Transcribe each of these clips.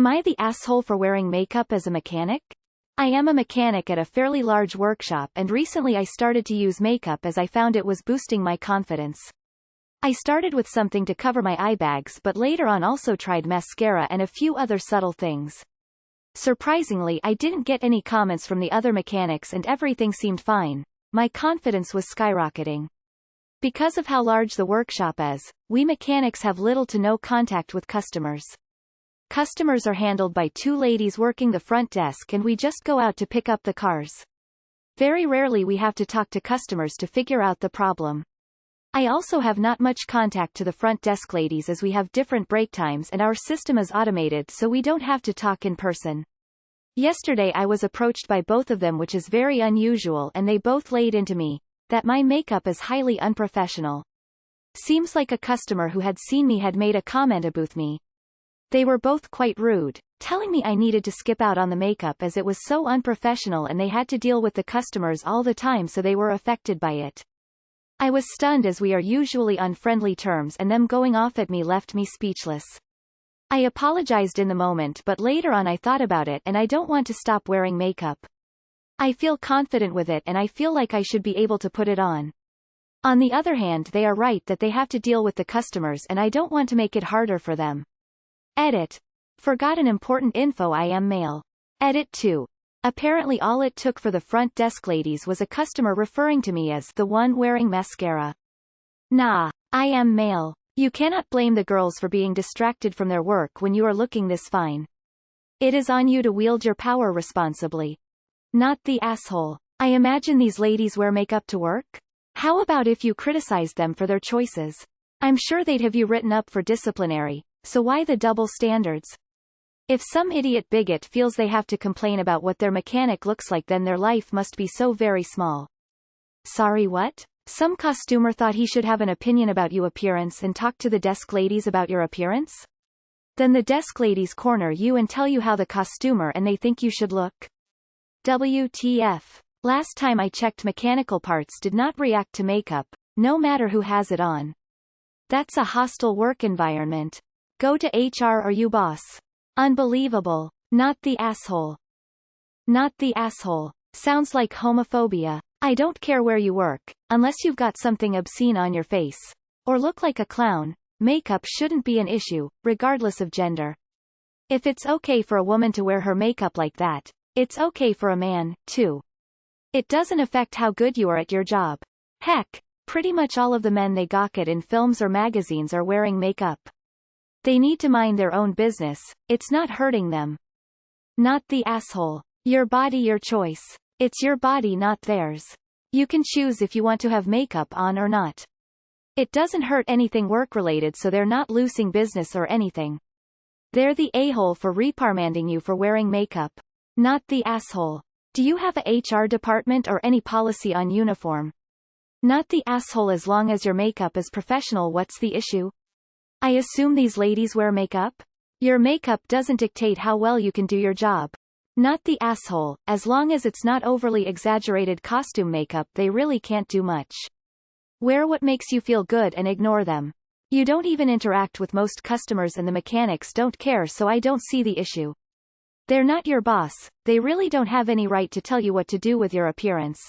Am I the asshole for wearing makeup as a mechanic? I am a mechanic at a fairly large workshop, and recently I started to use makeup as I found it was boosting my confidence. I started with something to cover my eye bags, but later on also tried mascara and a few other subtle things. Surprisingly, I didn't get any comments from the other mechanics and everything seemed fine. My confidence was skyrocketing. Because of how large the workshop is, we mechanics have little to no contact with customers. Customers are handled by two ladies working the front desk and we just go out to pick up the cars. Very rarely we have to talk to customers to figure out the problem. I also have not much contact to the front desk ladies as we have different break times and our system is automated so we don't have to talk in person. Yesterday I was approached by both of them, which is very unusual, and they both laid into me that my makeup is highly unprofessional. Seems like a customer who had seen me had made a comment about me. They were both quite rude, telling me I needed to skip out on the makeup as it was so unprofessional and they had to deal with the customers all the time so they were affected by it. I was stunned as we are usually on friendly terms and them going off at me left me speechless. I apologized in the moment, but later on I thought about it and I don't want to stop wearing makeup. I feel confident with it and I feel like I should be able to put it on. On the other hand, they are right that they have to deal with the customers and I don't want to make it harder for them. Edit. Forgot an important info. I am male. Edit 2. Apparently all it took for the front desk ladies was a customer referring to me as the one wearing mascara. Nah, I am male. You cannot blame the girls for being distracted from their work when you are looking this fine. It is on you to wield your power responsibly. Not the asshole. I imagine these ladies wear makeup to work? How about if you criticized them for their choices? I'm sure they'd have you written up for disciplinary. So why the double standards? If some idiot bigot feels they have to complain about what their mechanic looks like, then their life must be so very small. Sorry, what? Some costumer thought he should have an opinion about your appearance and talk to the desk ladies about your appearance? Then the desk ladies corner you and tell you how the costumer and they think you should look? WTF. Last time I checked, mechanical parts did not react to makeup, no matter who has it on. That's a hostile work environment. Go to HR or you boss. Unbelievable. Not the asshole. Not the asshole. Sounds like homophobia. I don't care where you work, unless you've got something obscene on your face. Or look like a clown. Makeup shouldn't be an issue, regardless of gender. If it's okay for a woman to wear her makeup like that, it's okay for a man, too. It doesn't affect how good you are at your job. Heck, pretty much all of the men they gawk at in films or magazines are wearing makeup. They need to mind their own business, it's not hurting them. Not the asshole. Your body, your choice. It's your body, not theirs. You can choose if you want to have makeup on or not. It doesn't hurt anything work-related, so they're not losing business or anything. They're the a-hole for reprimanding you for wearing makeup. Not the asshole. Do you have a HR department or any policy on uniform? Not the asshole. As long as your makeup is professional, what's the issue? I assume these ladies wear makeup? Your makeup doesn't dictate how well you can do your job. Not the asshole. As long as it's not overly exaggerated costume makeup, they really can't do much. Wear what makes you feel good and ignore them. You don't even interact with most customers and the mechanics don't care, so I don't see the issue. They're not your boss, they really don't have any right to tell you what to do with your appearance.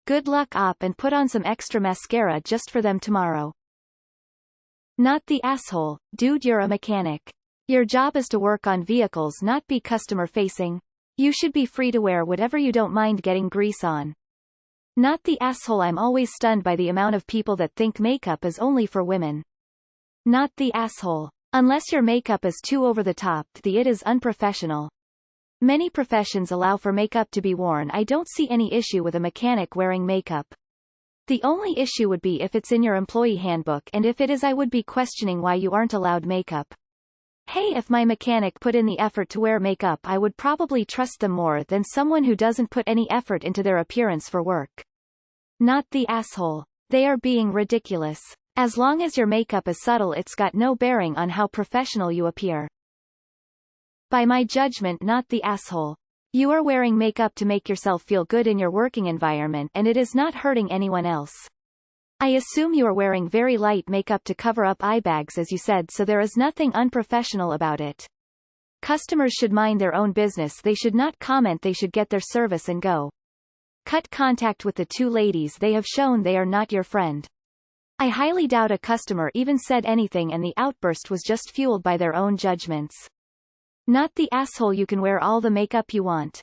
Good luck op, and put on some extra mascara just for them tomorrow. Not the asshole. Dude, you're a mechanic. Your job is to work on vehicles, not be customer facing. You should be free to wear whatever you don't mind getting grease on. Not the asshole. I'm always stunned by the amount of people that think makeup is only for women. Not the asshole. Unless your makeup is too over the top, it is unprofessional. Many professions allow for makeup to be worn. I don't see any issue with a mechanic wearing makeup. The only issue would be if it's in your employee handbook, and if it is, I would be questioning why you aren't allowed makeup. Hey, if my mechanic put in the effort to wear makeup, I would probably trust them more than someone who doesn't put any effort into their appearance for work. Not the asshole. They are being ridiculous. As long as your makeup is subtle, it's got no bearing on how professional you appear. By my judgment, not the asshole. You are wearing makeup to make yourself feel good in your working environment, and it is not hurting anyone else. I assume you are wearing very light makeup to cover up eye bags, as you said, so there is nothing unprofessional about it. Customers should mind their own business. They should not comment. They should get their service and go. Cut contact with the two ladies. They have shown they are not your friend. I highly doubt a customer even said anything, and the outburst was just fueled by their own judgments. Not the asshole. You can wear all the makeup you want.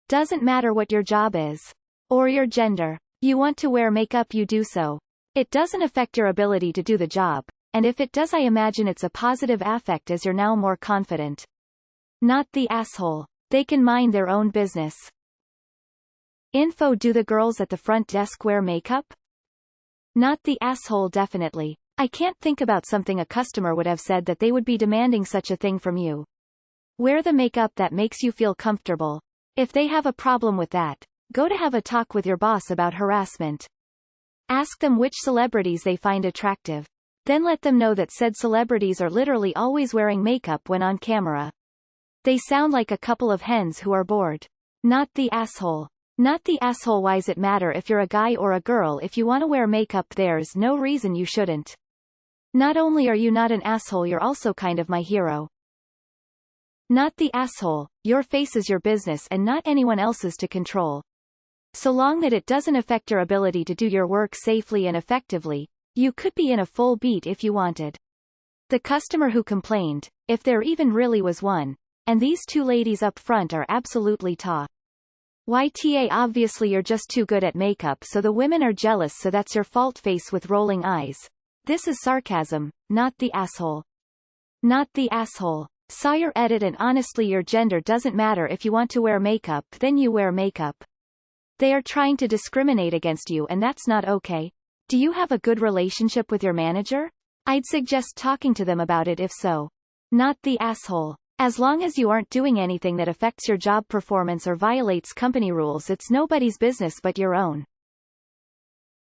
Doesn't matter what your job is. Or your gender. You want to wear makeup, you do so. It doesn't affect your ability to do the job, and if it does, I imagine it's a positive affect as you're now more confident. Not the asshole. They can mind their own business. Info: do the girls at the front desk wear makeup? Not the asshole. Definitely. I can't think about something a customer would have said that they would be demanding such a thing from you. Wear the makeup that makes you feel comfortable. If they have a problem with that, go to have a talk with your boss about harassment. Ask them which celebrities they find attractive. Then let them know that said celebrities are literally always wearing makeup when on camera. They sound like a couple of hens who are bored. Not the asshole. Not the asshole. Why's it matter if you're a guy or a girl? If you want to wear makeup, there's no reason you shouldn't. Not only are you not an asshole, you're also kind of my hero. Not the asshole. Your face is your business and not anyone else's to control. So long that it doesn't affect your ability to do your work safely and effectively, you could be in a full beat if you wanted. The customer who complained, if there even really was one, and these two ladies up front are absolutely YTA. Obviously you're just too good at makeup, so the women are jealous, so that's your fault. Face with rolling eyes. This is sarcasm, not the asshole. Not the asshole. Saw your edit, and honestly your gender doesn't matter. If you want to wear makeup, then you wear makeup. They are trying to discriminate against you, and that's not okay. Do you have a good relationship with your manager? I'd suggest talking to them about it if so. Not the asshole. As long as you aren't doing anything that affects your job performance or violates company rules, it's nobody's business but your own.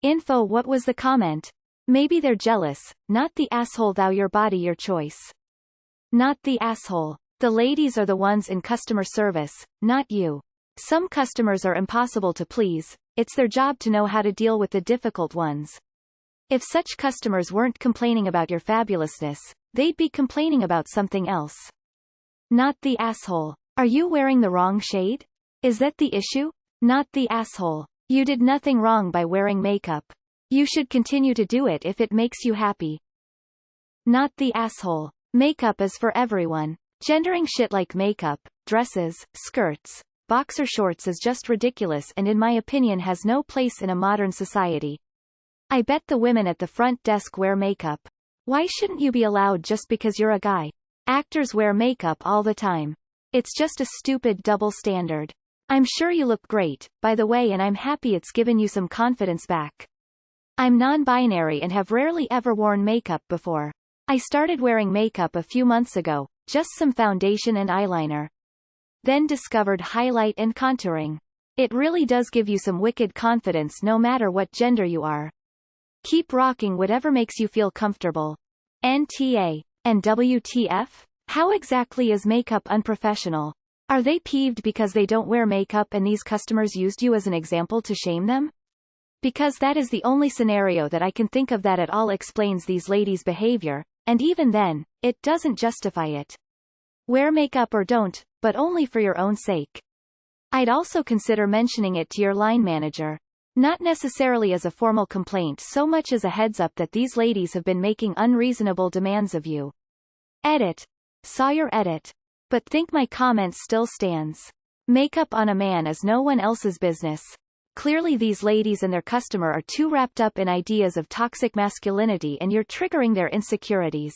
Info: what was the comment? Maybe they're jealous. Not the asshole. Thou your body, your choice. Not the asshole. The ladies are the ones in customer service, not you. Some customers are impossible to please. It's their job to know how to deal with the difficult ones. If such customers weren't complaining about your fabulousness, they'd be complaining about something else. Not the asshole. Are you wearing the wrong shade? Is that the issue? Not the asshole. You did nothing wrong by wearing makeup. You should continue to do it if it makes you happy. Not the asshole. Makeup is for everyone. Gendering shit like makeup, dresses, skirts, boxer shorts is just ridiculous, and in my opinion has no place in a modern society. I bet the women at the front desk wear makeup. Why shouldn't you be allowed just because you're a guy? Actors wear makeup all the time. It's just a stupid double standard. I'm sure you look great, by the way, and I'm happy it's given you some confidence back. I'm non-binary and have rarely ever worn makeup before. I started wearing makeup a few months ago, just some foundation and eyeliner. Then discovered highlight and contouring. It really does give you some wicked confidence no matter what gender you are. Keep rocking whatever makes you feel comfortable. NTA. And WTF? How exactly is makeup unprofessional? Are they peeved because they don't wear makeup and these customers used you as an example to shame them? Because that is the only scenario that I can think of that at all explains these ladies' behavior, and even then, it doesn't justify it. Wear makeup or don't, but only for your own sake. I'd also consider mentioning it to your line manager. Not necessarily as a formal complaint so much as a heads up that these ladies have been making unreasonable demands of you. Edit. Saw your edit. But think my comment still stands. Makeup on a man is no one else's business. Clearly these ladies and their customer are too wrapped up in ideas of toxic masculinity and you're triggering their insecurities.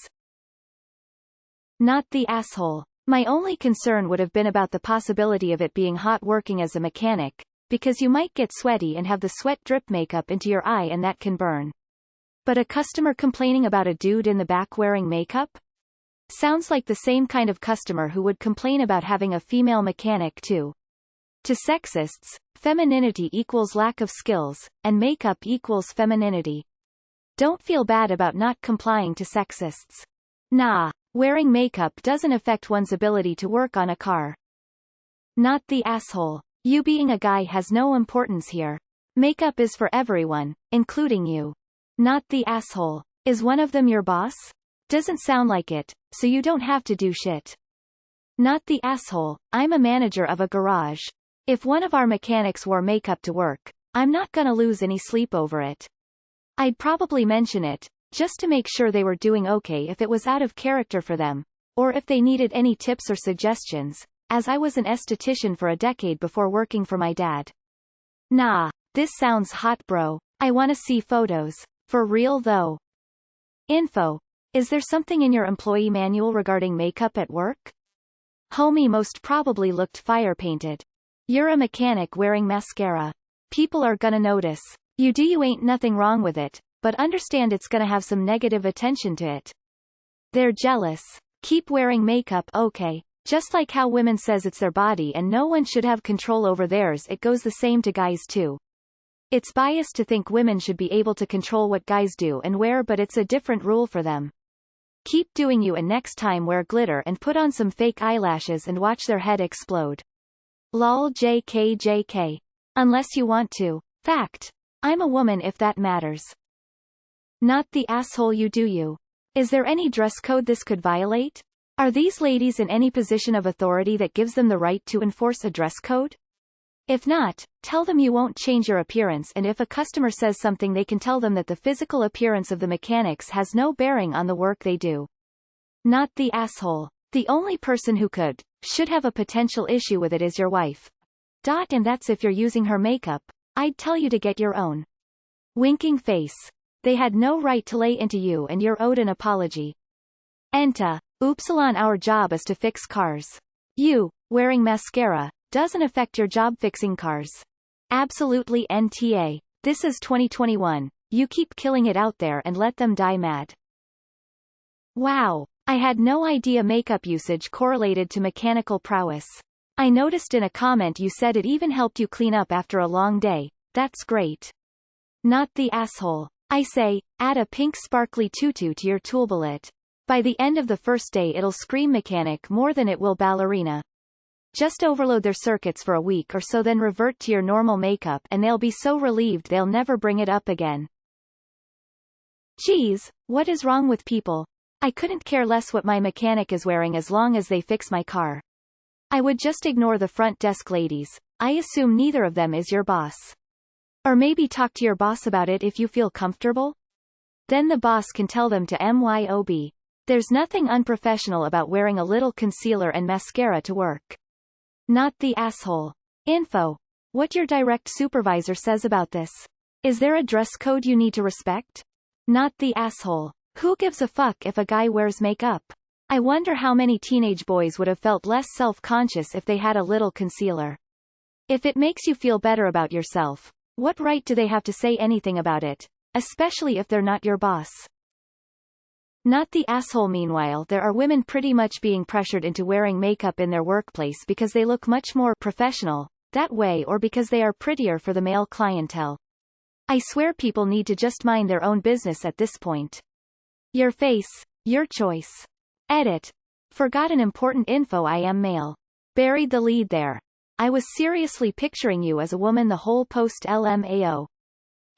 Not the asshole. My only concern would have been about the possibility of it being hot working as a mechanic, because you might get sweaty and have the sweat drip makeup into your eye and that can burn. But a customer complaining about a dude in the back wearing makeup? Sounds like the same kind of customer who would complain about having a female mechanic too. To sexists, femininity equals lack of skills, and makeup equals femininity. Don't feel bad about not complying to sexists. Nah, wearing makeup doesn't affect one's ability to work on a car. Not the asshole. You being a guy has no importance here. Makeup is for everyone, including you. Not the asshole. Is one of them your boss? Doesn't sound like it, so you don't have to do shit. Not the asshole, I'm a manager of a garage. If one of our mechanics wore makeup to work, I'm not gonna lose any sleep over it. I'd probably mention it, just to make sure they were doing okay if it was out of character for them, or if they needed any tips or suggestions, as I was an esthetician for a decade before working for my dad. Nah, this sounds hot bro, I wanna see photos. For real though. Info. Is there something in your employee manual regarding makeup at work? Homie most probably looked fire painted. You're a mechanic wearing mascara. People are gonna notice. You ain't nothing wrong with it, but understand it's gonna have some negative attention to it. They're jealous. Keep wearing makeup, okay? Just like how women says it's their body and no one should have control over theirs, it goes the same to guys too. It's biased to think women should be able to control what guys do and wear, but it's a different rule for them. Keep doing you, and next time wear glitter and put on some fake eyelashes and watch their head explode. Lol JK. Unless you want to. Fact. I'm a woman if that matters. Not the asshole, you do you. Is there any dress code this could violate? Are these ladies in any position of authority that gives them the right to enforce a dress code? If not, tell them you won't change your appearance, and if a customer says something they can tell them that the physical appearance of the mechanics has no bearing on the work they do. Not the asshole. The only person who should have a potential issue with it is your wife. And that's if you're using her makeup. I'd tell you to get your own. Winking face. They had no right to lay into you and you're owed an apology. Enta. Oopsilon, our job is to fix cars. You, wearing mascara, doesn't affect your job fixing cars. Absolutely NTA. This is 2021. You keep killing it out there and let them die mad. Wow. I had no idea makeup usage correlated to mechanical prowess. I noticed in a comment you said it even helped you clean up after a long day. That's great. Not the asshole. I say, add a pink sparkly tutu to your toolballet. By the end of the first day it'll scream mechanic more than it will ballerina. Just overload their circuits for a week or so, then revert to your normal makeup and they'll be so relieved they'll never bring it up again. Geez, what is wrong with people? I couldn't care less what my mechanic is wearing as long as they fix my car. I would just ignore the front desk ladies. I assume neither of them is your boss. Or maybe talk to your boss about it if you feel comfortable? Then the boss can tell them to MYOB. There's nothing unprofessional about wearing a little concealer and mascara to work. Not the asshole. Info. What your direct supervisor says about this. Is there a dress code you need to respect? Not the asshole. Who gives a fuck if a guy wears makeup? I wonder how many teenage boys would have felt less self-conscious if they had a little concealer. If it makes you feel better about yourself, what right do they have to say anything about it? Especially if they're not your boss. Not the asshole. Meanwhile, there are women pretty much being pressured into wearing makeup in their workplace because they look much more professional that way, or because they are prettier for the male clientele. I swear people need to just mind their own business at this point. Your face, your choice. Edit. Forgot an important info. I am male. Buried the lead there. I was seriously picturing you as a woman the whole post LMAO.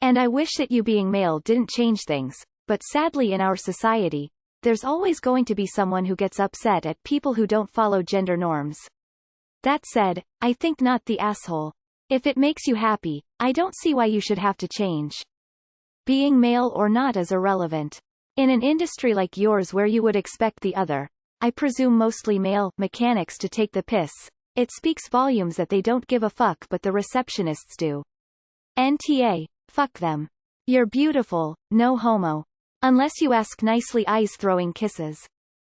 And I wish that you being male didn't change things, but sadly in our society, there's always going to be someone who gets upset at people who don't follow gender norms. That said, I think not the asshole. If it makes you happy, I don't see why you should have to change. Being male or not is irrelevant. In an industry like yours where you would expect the other, I presume mostly male, mechanics to take the piss, it speaks volumes that they don't give a fuck but the receptionists do. NTA, fuck them. You're beautiful, no homo. Unless you ask nicely, eyes throwing kisses.